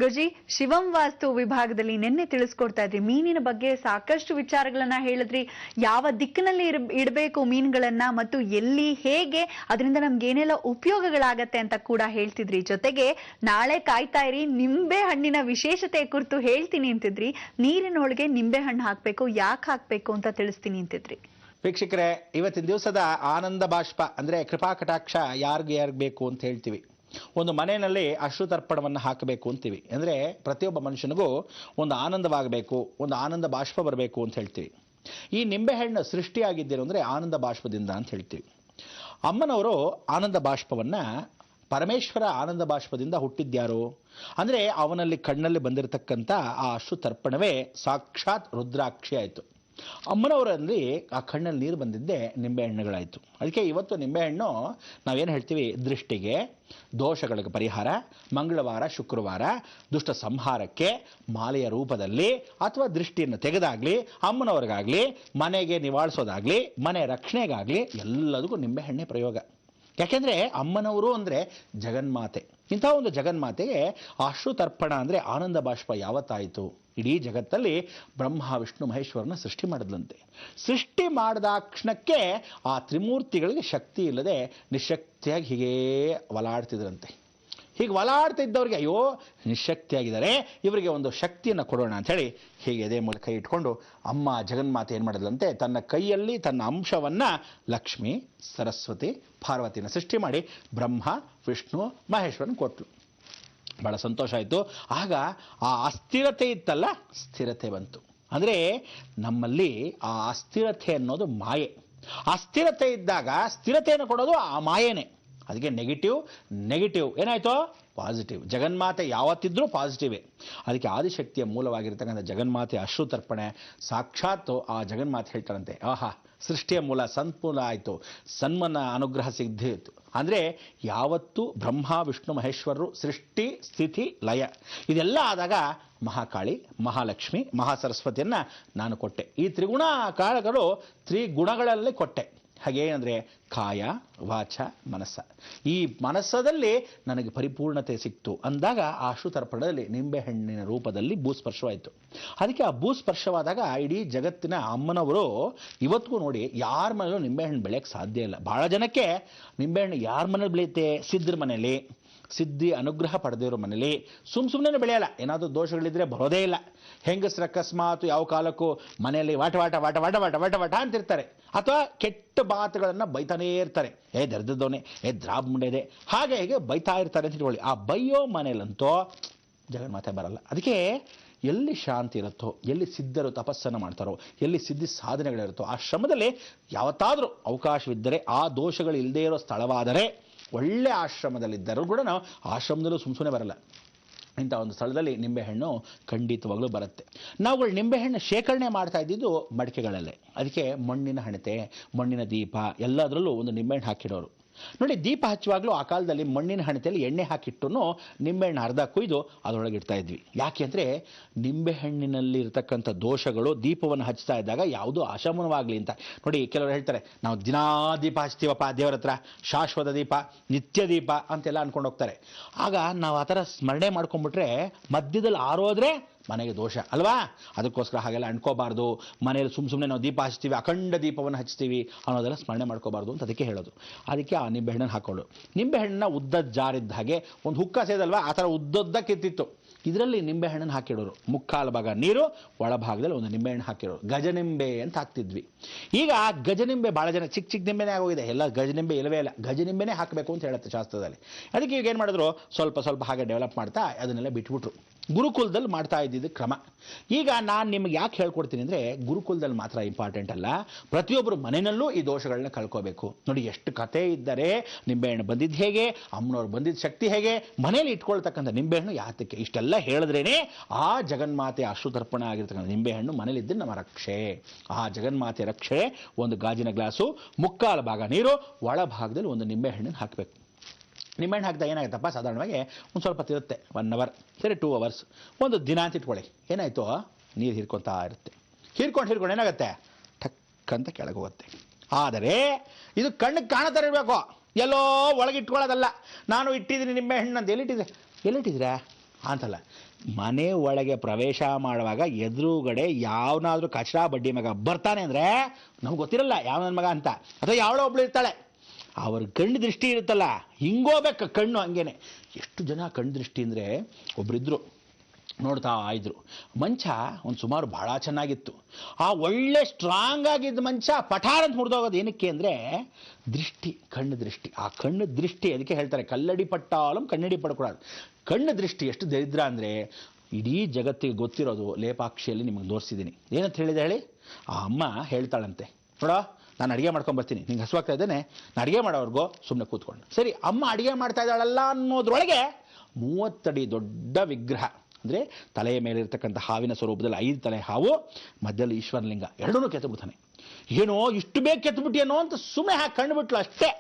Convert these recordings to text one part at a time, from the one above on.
ಗುರುಜಿ, ಶಿವಂ ವಾಸ್ತು ವಿಭಾಗದಲ್ಲಿ ನಿನ್ನೆ ತಿಳಿಸ್ಕೊಡ್ತಾ ಇದ್ರಿ ಮೀನಿನ ಬಗ್ಗೆ ಸಾಕಷ್ಟು ವಿಚಾರಗಳನ್ನ ಹೇಳಿದ್ರಿ. ಯಾವ ದಿಕ್ಕಿನಲ್ಲಿ ಇಡಬೇಕು ಮೀನುಗಳನ್ನ ಮತ್ತು ಎಲ್ಲಿ ಹೇಗೆ ಅದರಿಂದ ನಮ್ಗೆ ಏನೆಲ್ಲ ಉಪಯೋಗಗಳಾಗತ್ತೆ ಅಂತ ಕೂಡ ಹೇಳ್ತಿದ್ರಿ. ಜೊತೆಗೆ ನಾಳೆ ಕಾಯ್ತಾ ಇರಿ, ನಿಂಬೆ ಹಣ್ಣಿನ ವಿಶೇಷತೆ ಕುರಿತು ಹೇಳ್ತೀನಿ ಅಂತಿದ್ರಿ. ನೀರಿನೊಳಗೆ ನಿಂಬೆ ಹಣ್ಣು ಹಾಕ್ಬೇಕು, ಯಾಕೆ ಹಾಕ್ಬೇಕು ಅಂತ ತಿಳಿಸ್ತೀನಿ ಅಂತಿದ್ರಿ. ವೀಕ್ಷಕರೇ, ಇವತ್ತಿನ ದಿವಸದ ಆನಂದ ಬಾಷ್ಪ ಅಂದರೆ ಕೃಪಾ ಕಟಾಕ್ಷ ಯಾರಿಗೆ ಬೇಕು ಅಂತ ಹೇಳ್ತೀವಿ. ಒಂದು ಮನೆಯಲ್ಲಿ ಅಶ್ರುತರ್ಪಣವನ್ನು ಹಾಕಬೇಕು ಅಂತೀವಿ. ಅಂದರೆ ಪ್ರತಿಯೊಬ್ಬ ಮನುಷ್ಯನಿಗೂ ಒಂದು ಆನಂದವಾಗಬೇಕು, ಒಂದು ಆನಂದ ಬಾಷ್ಪ ಬರಬೇಕು ಅಂತ ಹೇಳ್ತೀವಿ. ಈ ನಿಂಬೆಹಣ್ಣು ಸೃಷ್ಟಿಯಾಗಿದ್ದೇನು ಅಂದರೆ ಆನಂದ ಬಾಷ್ಪದಿಂದ ಅಂತ ಹೇಳ್ತೀವಿ. ಅಮ್ಮನವರು ಆನಂದ ಬಾಷ್ಪವನ್ನು ಪರಮೇಶ್ವರ ಆನಂದ ಬಾಷ್ಪದಿಂದ ಹುಟ್ಟಿದ್ಯಾರು ಅಂದರೆ ಅವನಲ್ಲಿ ಕಣ್ಣಲ್ಲಿ ಬಂದಿರತಕ್ಕಂಥ ಆ ಅಶ್ರುತರ್ಪಣವೇ ಸಾಕ್ಷಾತ್ ರುದ್ರಾಕ್ಷಿ ಆಯಿತು. ಅಮ್ಮನವರಲ್ಲಿ ಆ ಕಣ್ಣಲ್ಲಿ ನೀರು ಬಂದಿದ್ದೇ ನಿಂಬೆಹಣ್ಣುಗಳಾಯಿತು. ಅದಕ್ಕೆ ಇವತ್ತು ನಿಂಬೆಹಣ್ಣು ನಾವೇನು ಹೇಳ್ತೀವಿ, ದೃಷ್ಟಿಗೆ, ದೋಷಗಳಿಗೆ ಪರಿಹಾರ, ಮಂಗಳವಾರ ಶುಕ್ರವಾರ ದುಷ್ಟ ಸಂಹಾರಕ್ಕೆ ಮಾಲೆಯ ರೂಪದಲ್ಲಿ ಅಥವಾ ದೃಷ್ಟಿಯನ್ನು ತೆಗೆದಾಗಲಿ, ಅಮ್ಮನವ್ರಿಗಾಗಲಿ, ಮನೆಗೆ ನಿವಾಳಿಸೋದಾಗಲಿ, ಮನೆ ರಕ್ಷಣೆಗಾಗಲಿ ಎಲ್ಲದಕ್ಕೂ ನಿಂಬೆಹಣ್ಣೆ ಪ್ರಯೋಗ. ಯಾಕೆಂದರೆ ಅಮ್ಮನವರು ಅಂದರೆ ಜಗನ್ಮಾತೆ. ಇಂಥ ಒಂದು ಜಗನ್ಮಾತೆಗೆ ಅಶ್ರುತರ್ಪಣ ಅಂದರೆ ಆನಂದ ಬಾಷ್ಪ ಯಾವತ್ತಾಯಿತು? ಇಡೀ ಜಗತ್ತಲ್ಲಿ ಬ್ರಹ್ಮ ವಿಷ್ಣು ಮಹೇಶ್ವರನ ಸೃಷ್ಟಿ ಮಾಡಿದ್ಲಂತೆ. ಸೃಷ್ಟಿ ಮಾಡಿದ ಕ್ಷಣಕ್ಕೆ ಆ ತ್ರಿಮೂರ್ತಿಗಳಿಗೆ ಶಕ್ತಿ ಇಲ್ಲದೆ ನಿಶಕ್ತಿಯಾಗಿ ಹೀಗೇ ಒಲಾಡ್ತಿದ್ರಂತೆ. ಹೀಗೆ ಒಲಾಡ್ತಿದ್ದವ್ರಿಗೆ ಅಯ್ಯೋ ನಿಶಕ್ತಿಯಾಗಿದ್ದಾರೆ, ಇವರಿಗೆ ಒಂದು ಶಕ್ತಿಯನ್ನು ಕೊಡೋಣ ಅಂಥೇಳಿ ಹೀಗೆ ಎದೆ ಮೂಲಕ ಕೈ ಇಟ್ಕೊಂಡು ಅಮ್ಮ ಜಗನ್ಮಾತೆ ಏನು ಮಾಡಿದ್ಲಂತೆ, ತನ್ನ ಕೈಯಲ್ಲಿ ತನ್ನ ಅಂಶವನ್ನು ಲಕ್ಷ್ಮಿ, ಸರಸ್ವತಿ, ಪಾರ್ವತಿನ ಸೃಷ್ಟಿ ಮಾಡಿ ಬ್ರಹ್ಮ ವಿಷ್ಣು ಮಹೇಶ್ವರನ ಕೊಟ್ಟಳು. ಭಾಳ ಸಂತೋಷ ಆಯಿತು. ಆಗ ಆ ಅಸ್ಥಿರತೆ ಇತ್ತಲ್ಲ, ಸ್ಥಿರತೆ ಬಂತು. ಅಂದರೆ ನಮ್ಮಲ್ಲಿ ಆ ಅಸ್ಥಿರತೆ ಅನ್ನೋದು ಮಾಯೆ. ಅಸ್ಥಿರತೆ ಇದ್ದಾಗ ಸ್ಥಿರತೆಯನ್ನು ಕೊಡೋದು ಆ ಮಾಯೇನೆ. ಅದಕ್ಕೆ ನೆಗೆಟಿವ್ ಏನಾಯಿತು, ಪಾಸಿಟಿವ್. ಜಗನ್ಮಾತೆ ಯಾವತ್ತಿದ್ರೂ ಪಾಸಿಟಿವೇ. ಅದಕ್ಕೆ ಆದಿಶಕ್ತಿಯ ಮೂಲವಾಗಿರ್ತಕ್ಕಂಥ ಜಗನ್ಮಾತೆ ಅಶ್ರುತರ್ಪಣೆ ಸಾಕ್ಷಾತ್ ಆ ಜಗನ್ಮಾತೆ ಹೇಳ್ತಾರಂತೆ, ಆಹಾ ಸೃಷ್ಟಿಯ ಮೂಲ ಸನ್ಮೂಲ ಆಯಿತು, ಸನ್ಮನ ಅನುಗ್ರಹ ಸಿದ್ಧಿಯಿತು. ಅಂದರೆ ಯಾವತ್ತೂ ಬ್ರಹ್ಮ ವಿಷ್ಣು ಮಹೇಶ್ವರರು ಸೃಷ್ಟಿ ಸ್ಥಿತಿ ಲಯ ಇದೆಲ್ಲ ಆದಾಗ ಮಹಾಕಾಳಿ, ಮಹಾಲಕ್ಷ್ಮಿ, ಮಹಾಸರಸ್ವತಿಯನ್ನು ನಾನು ಕೊಟ್ಟೆ. ಈ ತ್ರಿಗುಣ ಕಾಳಗಳು ತ್ರಿಗುಣಗಳಲ್ಲಿ ಕೊಟ್ಟೆ. ಹಾಗೇನೆಂದರೆ ಕಾಯ ವಾಚ ಮನಸ್ಸ, ಈ ಮನಸ್ಸದಲ್ಲಿ ನನಗೆ ಪರಿಪೂರ್ಣತೆ ಸಿಕ್ತು ಅಂದಾಗ ಆ ಅಶ್ರುತರ್ಪಣದಲ್ಲಿ ನಿಂಬೆಹಣ್ಣಿನ ರೂಪದಲ್ಲಿ ಭೂಸ್ಪರ್ಶವಾಯಿತು. ಅದಕ್ಕೆ ಆ ಭೂಸ್ಪರ್ಶವಾದಾಗ ಇಡೀ ಜಗತ್ತಿನ ಅಮ್ಮನವರು ಇವತ್ತಿಗೂ ನೋಡಿ ಯಾರ ಮನೇಲೂ ನಿಂಬೆಹಣ್ಣು ಬೆಳೆಯೋಕ್ಕೆ ಸಾಧ್ಯ ಇಲ್ಲ. ಭಾಳ ಜನಕ್ಕೆ ನಿಂಬೆಹಣ್ಣು ಯಾರ ಮನೇಲಿ ಬೆಳೆಯುತ್ತೆ, ಸಿದ್ಧರ ಮನೇಲಿ, ಸಿದ್ಧಿ ಅನುಗ್ರಹ ಪಡೆದಿರೋ ಮನೇಲಿ. ಸುಮ್ಮನೆ ಬೆಳೆಯಲ್ಲ, ಏನಾದರೂ ದೋಷಗಳಿದ್ರೆ ಬರೋದೇ ಇಲ್ಲ. ಹೆಂಗಸ್ರ ಅಕಸ್ಮಾತ್ ಯಾವ ಕಾಲಕ್ಕೂ ಮನೆಯಲ್ಲಿ ವಾಟ ವಾಟ ವಾಟ ವಾಟ ವಾಟ ವಾಟ ವಾಟ ಅಂತಿರ್ತಾರೆ, ಅಥವಾ ಕೆಟ್ಟ ಮಾತುಗಳನ್ನು ಬೈತಾನೇ ಇರ್ತಾರೆ. ದರ್ದದವನೇ, ದ್ರಾಬ್ ಮುಂಡೆದೆ, ಹಾಗೆ ಹೀಗೆ ಬೈತಾ ಇರ್ತಾರೆ ಅಂತ ಇಟ್ಕೊಳ್ಳಿ. ಆ ಬೈಯೋ ಮನೇಲಂತೂ ಜಗನ್ಮಾತೆ ಬರಲ್ಲ. ಅದಕ್ಕೆ ಎಲ್ಲಿ ಶಾಂತಿ ಇರುತ್ತೋ, ಎಲ್ಲಿ ಸಿದ್ಧರು ತಪಸ್ಸನ್ನು ಮಾಡ್ತಾರೋ, ಎಲ್ಲಿ ಸಿದ್ಧಿ ಸಾಧನೆಗಳಿರುತ್ತೋ ಆ ಶ್ರಮದಲ್ಲಿ ಯಾವತ್ತಾದರೂ ಅವಕಾಶವಿದ್ದರೆ, ಆ ದೋಷಗಳು ಇಲ್ಲದೇ ಇರೋ ಸ್ಥಳವಾದರೆ, ಒಳ್ಳೆ ಆಶ್ರಮದಲ್ಲಿದ್ದರೂ ಕೂಡ ನಾವು ಆಶ್ರಮದಲ್ಲೂ ಸುಮ್ಮನೆ ಬರಲ್ಲ. ಇಂಥ ಒಂದು ಸ್ಥಳದಲ್ಲಿ ನಿಂಬೆಹಣ್ಣು ಖಂಡಿತವಾಗ್ಲೂ ಬರುತ್ತೆ. ನಾವುಗಳು ನಿಂಬೆಹಣ್ಣು ಶೇಖರಣೆ ಮಾಡ್ತಾ ಇದ್ದಿದ್ದು ಮಡಿಕೆಗಳಲ್ಲೇ. ಅದಕ್ಕೆ ಮಣ್ಣಿನ ಹಣತೆ, ಮಣ್ಣಿನ ದೀಪ ಎಲ್ಲದರಲ್ಲೂ ಒಂದು ನಿಂಬೆಹಣ್ಣು ಹಾಕಿಡೋರು. ನೋಡಿ, ದೀಪ ಹಚ್ಚುವಾಗಲೂ ಆ ಕಾಲದಲ್ಲಿ ಮಣ್ಣಿನ ಹಣತೆಯಲ್ಲಿ ಎಣ್ಣೆ ಹಾಕಿಟ್ಟು ನಿಂಬೆಹಣ್ಣು ಅರ್ಧ ಕುಯ್ದು ಅದರೊಳಗೆ ಇಡ್ತಾ ಇದ್ವಿ. ಯಾಕೆ ಅಂದರೆ ನಿಂಬೆಹಣ್ಣಿನಲ್ಲಿ ಇರತಕ್ಕಂಥ ದೋಷಗಳು ದೀಪವನ್ನು ಹಚ್ತಾ ಇದ್ದಾಗ ಯಾವುದೂ ಅಶಮನವಾಗಲಿ ಅಂತ. ನೋಡಿ, ಕೆಲವರು ಹೇಳ್ತಾರೆ ನಾವು ದಿನಾ ದೀಪ ಹಚ್ತೀವಪ್ಪ ದೇವರ ಹತ್ರ, ಶಾಶ್ವತ ದೀಪ, ನಿತ್ಯ ದೀಪ ಅಂತೆಲ್ಲ ಅಂದ್ಕೊಂಡು ಹೋಗ್ತಾರೆ. ಆಗ ನಾವು ಆ ಥರ ಸ್ಮರಣೆ ಮಾಡ್ಕೊಂಡ್ಬಿಟ್ರೆ ಮಧ್ಯದಲ್ಲಿ ಆರೋದ್ರೆ ಮನೆಗೆ ದೋಷ ಅಲ್ವಾ. ಅದಕ್ಕೋಸ್ಕರ ಹಾಗೆಲ್ಲ ಅಂದ್ಕೋಬಾರ್ದು. ಮನೆಯಲ್ಲಿ ಸುಮ್ಮನೆ ನಾವು ದೀಪ ಹಚ್ತೀವಿ, ಅಖಂಡ ದೀಪವನ್ನು ಹಚ್ತೀವಿ ಅನ್ನೋದೆಲ್ಲ ಸ್ಮರಣೆ ಮಾಡ್ಕೋಬಾರ್ದು ಅಂತ ಅದಕ್ಕೆ ಹೇಳೋದು. ಅದಕ್ಕೆ ಆ ನಿಂಬೆಹಣ್ಣನ್ನು ಹಾಕೊಳ್ಳೋದು. ನಿಂಬೆಹಣ್ಣನ್ನ ಉದ್ದದ ಜಾರಿದ್ದ ಹಾಗೆ ಒಂದು ಹುಕ್ಕ ಸೇದಲ್ವಾ, ಆ ಥರ ಉದ್ದಕ್ಕಿತ್ತಿತ್ತು. ಇದರಲ್ಲಿ ನಿಂಬೆಹಣ್ಣನ್ನು ಹಾಕಿಡೋರು. ಮುಕ್ಕಾಲು ಭಾಗ ನೀರು, ಒಳಭಾಗದಲ್ಲಿ ಒಂದು ನಿಂಬೆಹಣ್ಣು ಹಾಕಿರೋರು. ಗಜನಿಂಬೆ ಅಂತ ಹಾಕ್ತಿದ್ವಿ. ಈಗ ಗಜನಿಂಬೆ ಭಾಳ ಜನ ಚಿಕ್ಕ ಚಿಕ್ಕ ನಿಂಬೆನೇ ಆಗೋಗಿದೆ, ಎಲ್ಲ ಗಜನಿಂಬೆ ಇಲ್ಲವೇ ಇಲ್ಲ. ಗಜನಿಂಬೆನೇ ಹಾಕಬೇಕು ಅಂತ ಹೇಳುತ್ತೆ ಶಾಸ್ತ್ರದಲ್ಲಿ. ಅದಕ್ಕೆ ಈಗ ಏನು ಮಾಡಿದ್ರು, ಸ್ವಲ್ಪ ಸ್ವಲ್ಪ ಹಾಗೆ ಡೆವಲಪ್ ಮಾಡ್ತಾ ಅದನ್ನೆಲ್ಲ ಬಿಟ್ಬಿಟ್ರು. ಗುರುಕುಲದಲ್ಲಿ ಮಾಡ್ತಾ ಇದ್ದಿದ್ದು ಕ್ರಮ. ಈಗ ನಾನು ನಿಮಗೆ ಯಾಕೆ ಹೇಳ್ಕೊಡ್ತೀನಿ ಅಂದರೆ, ಗುರುಕುಲದಲ್ಲಿ ಮಾತ್ರ ಇಂಪಾರ್ಟೆಂಟ್ ಅಲ್ಲ, ಪ್ರತಿಯೊಬ್ಬರು ಮನೆಯಲ್ಲೂ ಈ ದೋಷಗಳನ್ನ ಕಳ್ಕೋಬೇಕು. ನೋಡಿ, ಎಷ್ಟು ಕಥೆ ಇದ್ದರೆ ನಿಂಬೆಹಣ್ಣು ಬಂದಿದ್ದು ಹೇಗೆ, ಅಮ್ಮನವ್ರು ಬಂದಿದ್ದ ಶಕ್ತಿ ಹೇಗೆ, ಮನೇಲಿ ಇಟ್ಕೊಳ್ತಕ್ಕಂಥ ನಿಂಬೆಹಣ್ಣು ಯಾತಕ್ಕೆ, ಇಷ್ಟೆಲ್ಲ ಹೇಳಿದ್ರೇನೆ ಆ ಜಗನ್ಮಾತೆ ಅಶ್ರುತರ್ಪಣ ಆಗಿರ್ತಕ್ಕಂಥ ನಿಂಬೆಹಣ್ಣು ಮನೇಲಿದ್ದು ನಮ್ಮ ರಕ್ಷೆ. ಆ ಜಗನ್ಮಾತೆ ರಕ್ಷೆ ಒಂದು ಗಾಜಿನ ಗ್ಲಾಸು, ಮುಕ್ಕಾಲು ಭಾಗ ನೀರು, ಒಳಭಾಗದಲ್ಲಿ ಒಂದು ನಿಂಬೆಹಣ್ಣನ್ನು ಹಾಕಬೇಕು. ನಿಂಬೆಹಣ್ಣು ಹಾಕಿದಾಗ ಏನಾಗುತ್ತಪ್ಪ, ಸಾಧಾರಣವಾಗಿ ಒಂದು ಸ್ವಲ್ಪ ತಿರುತ್ತೆ, 1 ಅವರ್ ಸರಿ 2 ಅವರ್ಸ್, ಒಂದು ದಿನ ಅಂತ ಇಟ್ಕೊಳ್ಳಿ. ಏನಾಯಿತು, ನೀರು ಹೀರ್ಕೊತಾ ಇರುತ್ತೆ. ಹೀರ್ಕೊಂಡು ಏನಾಗುತ್ತೆ, ಟಕ್ ಅಂತ ಕೆಳಗೆ ಹೋಗುತ್ತೆ. ಆದರೆ ಇದು ಕಣ್ಣಿಗೆ ಕಾಣುತ್ತಾರೆ ಇರಬೇಕು, ಎಲ್ಲೋ ಒಳಗೆ ಇಟ್ಕೊಳ್ಳೋದಲ್ಲ. ನಾನು ಇಟ್ಟಿದ್ದೀನಿ ನಿಂಬೆಹಣ್ಣು ಅಂತ ಎಲ್ಲಿಟ್ಟಿದ್ದೀರಾ, ಅಂತಲ್ಲ, ಮನೆ ಒಳಗೆ ಪ್ರವೇಶ ಮಾಡುವಾಗ ಎದುರುಗಡೆ ಯಾವನಾದ್ರೂ ಕಚರಾ ಬಡ್ಡಿ ಮಗ ಬರ್ತಾನೆ ಅಂದರೆ ನಮ್ಗೆ ಗೊತ್ತಿರಲ್ಲ ಯಾವ ನನ್ನ ಮಗ ಅಂತ, ಅಥವಾ ಯಾವಳೋ ಒಬ್ಳು ಇರ್ತಾಳೆ, ಅವ್ರ ಕಣ್ಣು ದೃಷ್ಟಿ ಇರುತ್ತಲ್ಲ, ಹಿಂಗೋಗ್ಬೇಕು ಕಣ್ಣು. ಹಂಗೇನೆ ಎಷ್ಟು ಜನ ಕಣ್ಣು ದೃಷ್ಟಿ ಅಂದರೆ, ಒಬ್ರಿದ್ರು ನೋಡ್ತಾ ಇದ್ರು, ಮಂಚ ಒಂದು ಸುಮಾರು ಭಾಳ ಚೆನ್ನಾಗಿತ್ತು. ಆ ಒಳ್ಳೆ ಸ್ಟ್ರಾಂಗ್ ಆಗಿದ್ದ ಮಂಚ ಪಠಾರ ಅಂತ ಮುರಿದೋಗೋದು. ಏನಕ್ಕೆ ಅಂದರೆ ದೃಷ್ಟಿ, ಕಣ್ಣು ದೃಷ್ಟಿ. ಆ ಕಣ್ಣು ದೃಷ್ಟಿ, ಅದಕ್ಕೆ ಹೇಳ್ತಾರೆ ಕಲ್ಲಡಿ ಪಟ್ಟಾಲಂ ಕನ್ನಡಿ ಪಡ್ಕೊಡೋದು. ಕಣ್ಣು ದೃಷ್ಟಿ ಎಷ್ಟು ದರಿದ್ರ ಅಂದರೆ, ಇಡೀ ಜಗತ್ತಿಗೆ ಗೊತ್ತಿರೋದು ಲೇಪಾಕ್ಷಿಯಲ್ಲಿ ನಿಮಗೆ ತೋರಿಸಿದ್ದೀನಿ. ಏನಂತ ಹೇಳಿದೆ ಹೇಳಿ? ಆ ಅಮ್ಮ ಹೇಳ್ತಾಳಂತೆ, ನೋಡೋ ನಾನು ಅಡುಗೆ ಮಾಡ್ಕೊಂಬರ್ತೀನಿ, ನಿಂಗೆ ಹಸುವಾಗ್ತಾ ಇದ್ದೇನೆ, ನಾನು ಅಡುಗೆ ಮಾಡೋರ್ಗೋ ಸುಮ್ಮನೆ ಕೂತ್ಕೊಂಡು. ಸರಿ, ಅಮ್ಮ ಅಡುಗೆ ಮಾಡ್ತಾ ಇದ್ದಾಳಲ್ಲ ಅನ್ನೋದ್ರೊಳಗೆ 30 ಅಡಿ ದೊಡ್ಡ ವಿಗ್ರಹ, ಅಂದರೆ ತಲೆಯ ಮೇಲಿರ್ತಕ್ಕಂಥ ಹಾವಿನ ಸ್ವರೂಪದಲ್ಲಿ 5 ತಲೆ ಹಾವು, ಮಧ್ಯದಲ್ಲಿ ಈಶ್ವರಲಿಂಗ, ಎರಡೂ ಕೆತ್ತಬಿಡ್ತಾನೆ. ಏನೋ ಇಷ್ಟು ಬೇಗ ಕೆತ್ತಬಿಟ್ಟಿಯೇನೋ ಅಂತ ಸುಮ್ಮನೆ ಹಾಕಿ ಕಂಡುಬಿಟ್ಲು ಅಷ್ಟೇ.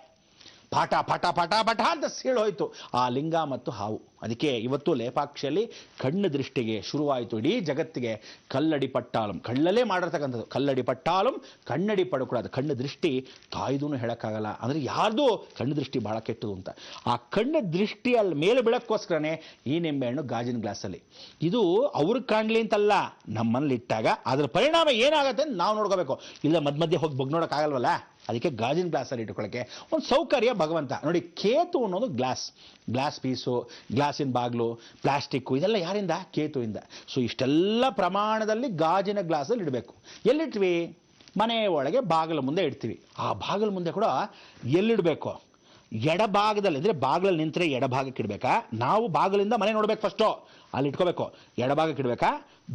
ಪಾಠ ಪಾಠ ಪಾಠ ಪಾಠ ಅಂತ ಸೀಳೋಯ್ತು ಆ ಲಿಂಗ ಮತ್ತು ಹಾವು. ಅದಕ್ಕೆ ಇವತ್ತು ಲೇಪಾಕ್ಷಿಯಲ್ಲಿ ಕಣ್ಣು ದೃಷ್ಟಿಗೆ ಶುರುವಾಯಿತು ಇಡೀ ಜಗತ್ತಿಗೆ ಕಲ್ಲಡಿ ಪಟ್ಟಾಲಂ, ಕಳ್ಳಲ್ಲೇ ಮಾಡಿರ್ತಕ್ಕಂಥದ್ದು. ಕಲ್ಲಡಿ ಪಟ್ಟಾಲಂ ಕನ್ನಡಿ ಪಡ್ಕೊಡೋದು. ಕಣ್ಣು ದೃಷ್ಟಿ ತಾಯ್ದೂ ಹೇಳೋಕ್ಕಾಗಲ್ಲ, ಅಂದರೆ ಯಾರ್ದು ಕಣ್ಣು ದೃಷ್ಟಿ ಭಾಳ ಕೆಟ್ಟದು ಅಂತ. ಆ ಕಣ್ಣು ದೃಷ್ಟಿಯಲ್ಲಿ ಮೇಲೆ ಬೀಳೋಕ್ಕೋಸ್ಕರನೇ ಈ ನಿಂಬೆಹಣ್ಣು ಗಾಜಿನ ಗ್ಲಾಸಲ್ಲಿ. ಇದು ಅವ್ರಿಗೆ ಕಾಣಲಿ ಅಂತಲ್ಲ, ನಮ್ಮಲ್ಲಿ ಇಟ್ಟಾಗ ಅದರ ಪರಿಣಾಮ ಏನಾಗುತ್ತೆ ಅಂತ ನಾವು ನೋಡ್ಕೋಬೇಕು. ಇಲ್ಲ ಮಧ್ಯೆ ಹೋಗಿ ಬಗ್ ನೋಡೋಕ್ಕಾಗಲ್ವಲ್ಲ, ಅದಕ್ಕೆ ಗಾಜಿನ ಗ್ಲಾಸಲ್ಲಿ ಇಟ್ಕೊಳ್ಳೋಕ್ಕೆ ಒಂದು ಸೌಕರ್ಯ ಭಗವಂತ. ನೋಡಿ, ಕೇತು ಅನ್ನೋದು ಗ್ಲಾಸ್ ಪೀಸು, ಗ್ಲಾಸಿನ ಬಾಗಿಲು, ಪ್ಲಾಸ್ಟಿಕ್ಕು, ಇದೆಲ್ಲ ಯಾರಿಂದ? ಕೇತುವಿಂದ. ಸೊ ಇಷ್ಟೆಲ್ಲ ಪ್ರಮಾಣದಲ್ಲಿ ಗಾಜಿನ ಗ್ಲಾಸಲ್ಲಿ ಇಡಬೇಕು. ಎಲ್ಲಿಟ್ವಿ? ಮನೆ ಒಳಗೆ ಬಾಗಿಲ ಮುಂದೆ ಇಡ್ತೀವಿ. ಆ ಬಾಗಿಲ ಮುಂದೆ ಕೂಡ ಎಲ್ಲಿಡಬೇಕು? ಎಡಭಾಗದಲ್ಲಿ, ಅಂದರೆ ಬಾಗಿಲಲ್ಲಿ ನಿಂತರೆ ಎಡಭಾಗಕ್ಕೆ ಇಡಬೇಕಾ? ನಾವು ಬಾಗಿಲಿಂದ ಮನೆ ನೋಡ್ಬೇಕು, ಫಸ್ಟು ಅಲ್ಲಿ ಇಟ್ಕೋಬೇಕು. ಎಡಭಾಗಕ್ಕೆ ಇಡಬೇಕಾ,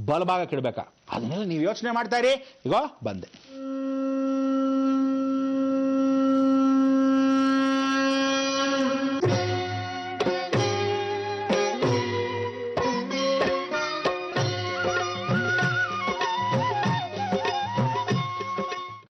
ಬಲಭಾಗಕ್ಕೆ ಇಡಬೇಕಾ? ಅದನ್ನೆಲ್ಲ ನೀವು ಯೋಚನೆ ಮಾಡ್ತಾ ಇರಿ. ಈಗ ಬಂದೆ.